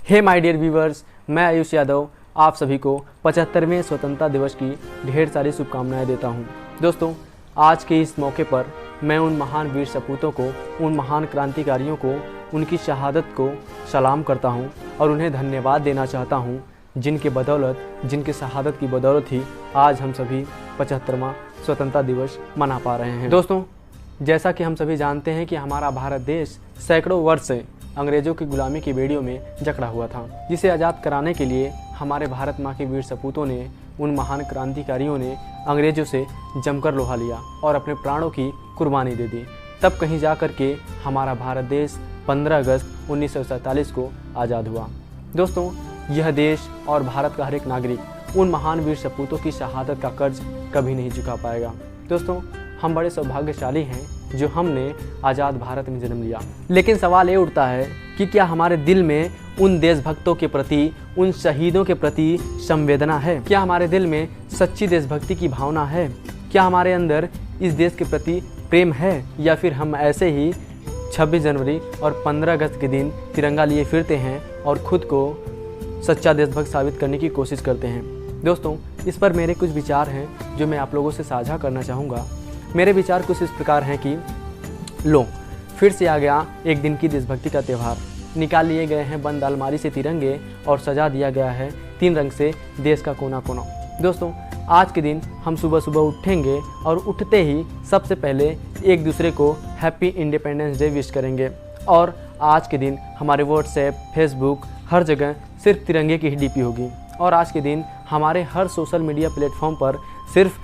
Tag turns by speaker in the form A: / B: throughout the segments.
A: Hey my dear viewers, मैं आयुष यादव आप सभी को 75वें स्वतंत्रता दिवस की ढेर सारी शुभकामनाएं देता हूं। दोस्तों, आज के इस मौके पर मैं उन महान वीर सपूतों को, उन महान क्रांतिकारियों को, उनकी शहादत को सलाम करता हूं और उन्हें धन्यवाद देना चाहता हूं, जिनके बदौलत, जिनकी शहादत की बदौलत ही आज हम सभी 75वां स्वतंत्रता दिवस मना पा रहे हैं। दोस्तों, जैसा कि हम सभी जानते हैं कि हमारा भारत देश सैकड़ों वर्ष से अंग्रेज़ों की गुलामी की बेड़ियों में जकड़ा हुआ था, जिसे आज़ाद कराने के लिए हमारे भारत माँ के वीर सपूतों ने, उन महान क्रांतिकारियों ने अंग्रेज़ों से जमकर लोहा लिया और अपने प्राणों की कुर्बानी दे दी। तब कहीं जा कर के हमारा भारत देश 15 अगस्त 1947 को आज़ाद हुआ। दोस्तों, यह देश और भारत का हर एक नागरिक उन महान वीर सपूतों की शहादत का कर्ज कभी नहीं चुका पाएगा। दोस्तों, हम बड़े सौभाग्यशाली हैं जो हमने आज़ाद भारत में जन्म लिया। लेकिन सवाल ये उठता है कि क्या हमारे दिल में उन देशभक्तों के प्रति, उन शहीदों के प्रति संवेदना है? क्या हमारे दिल में सच्ची देशभक्ति की भावना है? क्या हमारे अंदर इस देश के प्रति प्रेम है, या फिर हम ऐसे ही 26 जनवरी और 15 अगस्त के दिन तिरंगा लिए फिरते हैं और खुद को सच्चा देशभक्त साबित करने की कोशिश करते हैं? दोस्तों, इस पर मेरे कुछ विचार हैं जो मैं आप लोगों से साझा करना चाहूँगा। मेरे विचार कुछ इस प्रकार हैं कि लो, फिर से आ गया एक दिन की देशभक्ति का त्यौहार। निकाल लिए गए हैं बंद अलमारी से तिरंगे और सजा दिया गया है 3 रंग से देश का कोना कोना। दोस्तों, आज के दिन हम सुबह सुबह उठेंगे और उठते ही सबसे पहले एक दूसरे को हैप्पी इंडिपेंडेंस डे विश करेंगे। और आज के दिन हमारे व्हाट्सएप, फेसबुक, हर जगह सिर्फ तिरंगे की ही डीपी होगी। और आज के दिन हमारे हर सोशल मीडिया प्लेटफॉर्म पर सिर्फ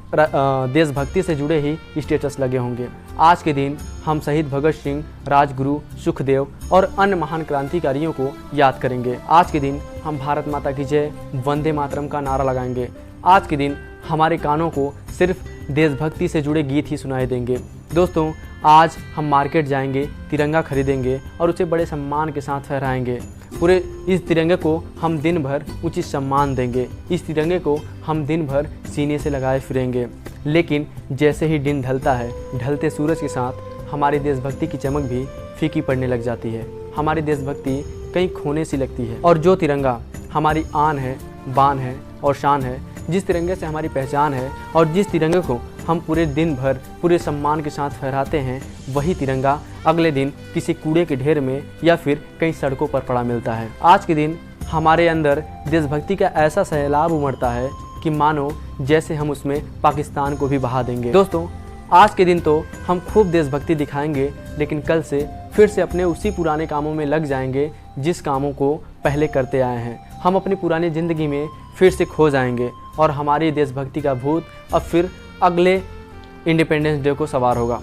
A: देशभक्ति से जुड़े ही स्टेटस लगे होंगे। आज के दिन हम शहीद भगत सिंह, राजगुरु, सुखदेव और अन्य महान क्रांतिकारियों को याद करेंगे। आज के दिन हम भारत माता की जय, वंदे मातरम का नारा लगाएंगे। आज के दिन हमारे कानों को सिर्फ देशभक्ति से जुड़े गीत ही सुनाई देंगे। दोस्तों, आज हम मार्केट जाएंगे, तिरंगा खरीदेंगे और उसे बड़े सम्मान के साथ फहराएंगे। पूरे इस तिरंगे को हम दिन भर उचित सम्मान देंगे। इस तिरंगे को हम दिन भर सीने से लगाए फिरेंगे। लेकिन जैसे ही दिन ढलता है, ढलते सूरज के साथ हमारी देशभक्ति की चमक भी फीकी पड़ने लग जाती है। हमारी देशभक्ति कहीं खोने सी लगती है। और जो तिरंगा हमारी आन है, बान है और शान है, जिस तिरंगे से हमारी पहचान है और जिस तिरंगे को हम पूरे दिन भर पूरे सम्मान के साथ फहराते हैं, वही तिरंगा अगले दिन किसी कूड़े के ढेर में या फिर कई सड़कों पर पड़ा मिलता है। आज के दिन हमारे अंदर देशभक्ति का ऐसा सैलाब उमड़ता है कि मानो जैसे हम उसमें पाकिस्तान को भी बहा देंगे। दोस्तों, आज के दिन तो हम खूब देशभक्ति दिखाएंगे, लेकिन कल से फिर से अपने उसी पुराने कामों में लग जाएंगे जिस कामों को पहले करते आए हैं। हम अपनी पुरानी ज़िंदगी में फिर से खो जाएंगे और हमारी देशभक्ति का भूत अब फिर अगले इंडिपेंडेंस डे को सवार होगा।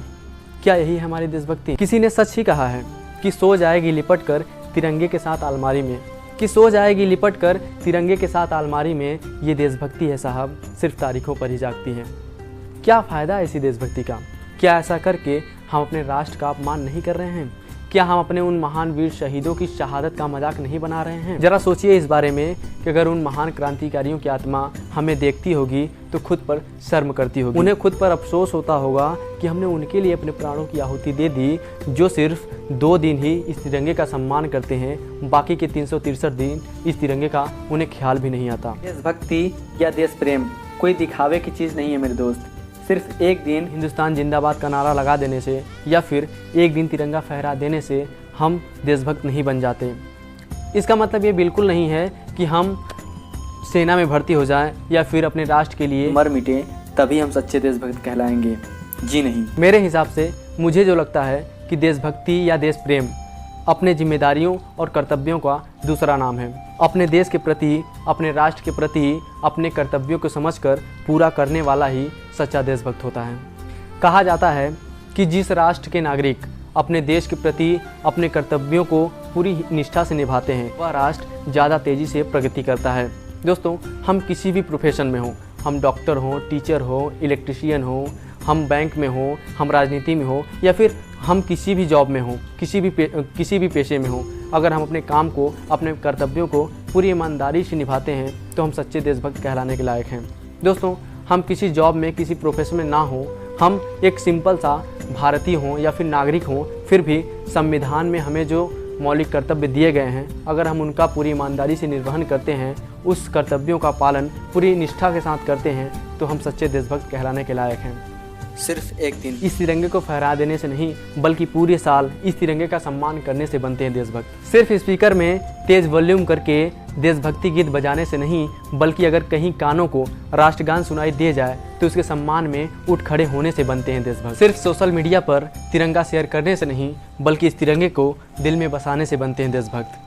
A: क्या यही है हमारी देशभक्ति? किसी ने सच ही कहा है कि सो जाएगी लिपट कर तिरंगे के साथ अलमारी में, कि सो जाएगी लिपट कर तिरंगे के साथ अलमारी में। ये देशभक्ति है साहब, सिर्फ तारीखों पर ही जागती है। क्या फ़ायदा है इसी देशभक्ति का? क्या ऐसा करके हम अपने राष्ट्र का अपमान नहीं कर रहे हैं? क्या हम अपने उन महान वीर शहीदों की शहादत का मजाक नहीं बना रहे हैं? जरा सोचिए इस बारे में कि अगर उन महान क्रांतिकारियों की आत्मा हमें देखती होगी तो खुद पर शर्म करती होगी। उन्हें खुद पर अफसोस होता होगा कि हमने उनके लिए अपने प्राणों की आहुति दे दी, जो सिर्फ 2 दिन ही इस तिरंगे का सम्मान करते हैं। बाकी के 363 दिन इस तिरंगे का उन्हें ख्याल भी नहीं आता।
B: देशभक्ति या देश प्रेम कोई दिखावे की चीज़ नहीं है मेरे दोस्त।
A: सिर्फ एक दिन हिंदुस्तान जिंदाबाद का नारा लगा देने से या फिर एक दिन तिरंगा फहरा देने से हम देशभक्त नहीं बन जाते। इसका मतलब ये बिल्कुल नहीं है कि हम सेना में भर्ती हो जाएं या फिर अपने राष्ट्र के लिए
B: मर मिटे तभी हम सच्चे देशभक्त कहलाएंगे। जी नहीं।
A: मेरे हिसाब से मुझे जो लगता है कि देशभक्ति या देश प्रेम अपने जिम्मेदारियों और कर्तव्यों का दूसरा नाम है। अपने देश के प्रति, अपने राष्ट्र के प्रति अपने कर्तव्यों को समझकर पूरा करने वाला ही सच्चा देशभक्त होता है। कहा जाता है कि जिस राष्ट्र के नागरिक अपने देश के प्रति अपने कर्तव्यों को पूरी निष्ठा से निभाते हैं, वह राष्ट्र ज़्यादा तेज़ी से प्रगति करता है। दोस्तों, हम किसी भी प्रोफेशन में हों, हम डॉक्टर हों, टीचर हों, इलेक्ट्रिशियन हों, हम बैंक में हों, हम राजनीति में हों, या फिर हम किसी भी जॉब में हों, किसी भी पेशे में हों, अगर हम अपने काम को, अपने कर्तव्यों को पूरी ईमानदारी से निभाते हैं तो हम सच्चे देशभक्त कहलाने के लायक हैं। दोस्तों, हम किसी जॉब में, किसी प्रोफेशन में ना हो, हम एक सिंपल सा भारतीय हों या फिर नागरिक हों, फिर भी संविधान में हमें जो मौलिक कर्तव्य दिए गए हैं, अगर हम उनका पूरी ईमानदारी से निर्वहन करते हैं, उस कर्तव्यों का पालन पूरी निष्ठा के साथ करते हैं, तो हम सच्चे देशभक्त कहलाने के लायक हैं।
B: सिर्फ एक दिन
A: इस तिरंगे को फहरा देने से नहीं, बल्कि पूरे साल इस तिरंगे का सम्मान करने से बनते हैं देशभक्त। सिर्फ स्पीकर में तेज वॉल्यूम करके देशभक्ति गीत बजाने से नहीं, बल्कि अगर कहीं कानों को राष्ट्रगान सुनाई दे जाए तो उसके सम्मान में उठ खड़े होने से बनते हैं देशभक्त। सिर्फ सोशल मीडिया पर तिरंगा शेयर करने से नहीं, बल्कि इस तिरंगे को दिल में बसाने से बनते हैं देशभक्त।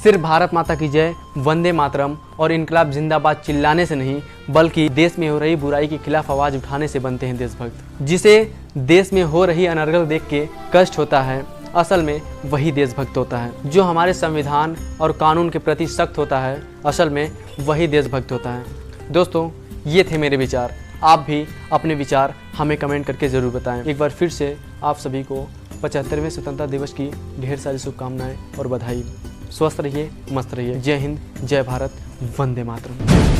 A: सिर्फ भारत माता की जय, वंदे मातरम और इनकलाब जिंदाबाद चिल्लाने से नहीं, बल्कि देश में हो रही बुराई के खिलाफ आवाज़ उठाने से बनते हैं देशभक्त। जिसे देश में हो रही अनर्गल देख के कष्ट होता है, असल में वही देशभक्त होता है। जो हमारे संविधान और कानून के प्रति सख्त होता है, असल में वही देशभक्त होता है। दोस्तों, ये थे मेरे विचार। आप भी अपने विचार हमें कमेंट करके ज़रूर बताएं। एक बार फिर से आप सभी को 75वें स्वतंत्रता दिवस की ढेर सारी शुभकामनाएं और बधाई। स्वस्थ रहिए, मस्त रहिए। जय हिंद, जय भारत, वंदे मातरम।